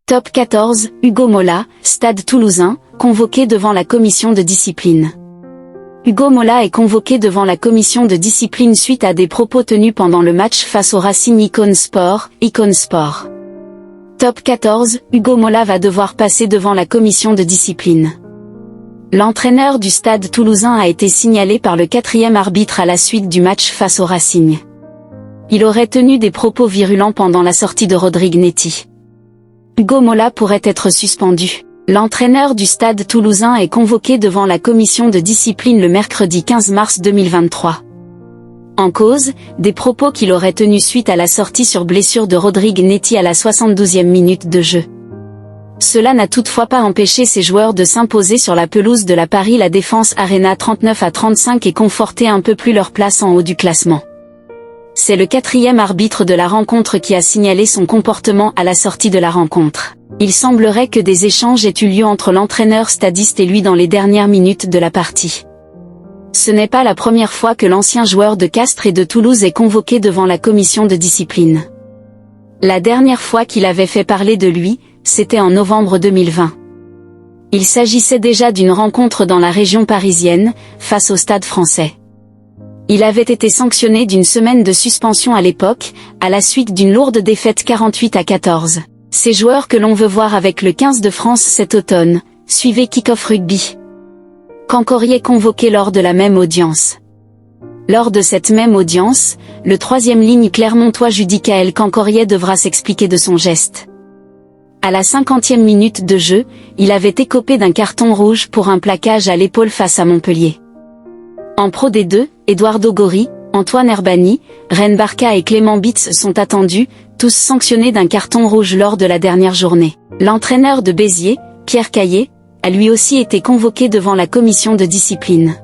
Top 14, Hugo Mola, Stade Toulousain, convoqué devant la commission de discipline. Hugo Mola est convoqué devant la commission de discipline suite à des propos tenus pendant le match face au Racing Icône Sport. Top 14, Hugo Mola va devoir passer devant la commission de discipline. L'entraîneur du Stade Toulousain a été signalé par le 4e arbitre à la suite du match face au Racing. Il aurait tenu des propos virulents pendant la sortie de Rodrigue Netti. Hugo Mola pourrait être suspendu. L'entraîneur du Stade Toulousain est convoqué devant la commission de discipline le mercredi 15 mars 2023. En cause, des propos qu'il aurait tenus suite à la sortie sur blessure de Rodrigue Netti à la 72e minute de jeu. Cela n'a toutefois pas empêché ses joueurs de s'imposer sur la pelouse de la Paris La Défense Arena 39-35 et conforter un peu plus leur place en haut du classement. C'est le 4e arbitre de la rencontre qui a signalé son comportement à la sortie de la rencontre. Il semblerait que des échanges aient eu lieu entre l'entraîneur stadiste et lui dans les dernières minutes de la partie. Ce n'est pas la première fois que l'ancien joueur de Castres et de Toulouse est convoqué devant la commission de discipline. La dernière fois qu'il avait fait parler de lui, c'était en novembre 2020. Il s'agissait déjà d'une rencontre dans la région parisienne, face au Stade Français. Il avait été sanctionné d'une semaine de suspension à l'époque, à la suite d'une lourde défaite 48-14. Ces joueurs que l'on veut voir avec le 15 de France cet automne, suivez Kick-Off Rugby. Cancorier convoqué lors de la même audience. Lors de cette même audience, le 3e ligne clermontois Judicaël Cancorier devra s'expliquer de son geste. À la 50e minute de jeu, il avait écopé d'un carton rouge pour un plaquage à l'épaule face à Montpellier. En Pro D2, Eduardo Gori, Antoine Herbani, Ren Barca et Clément Bitz sont attendus, tous sanctionnés d'un carton rouge lors de la dernière journée. L'entraîneur de Béziers, Pierre Caillé, a lui aussi été convoqué devant la commission de discipline.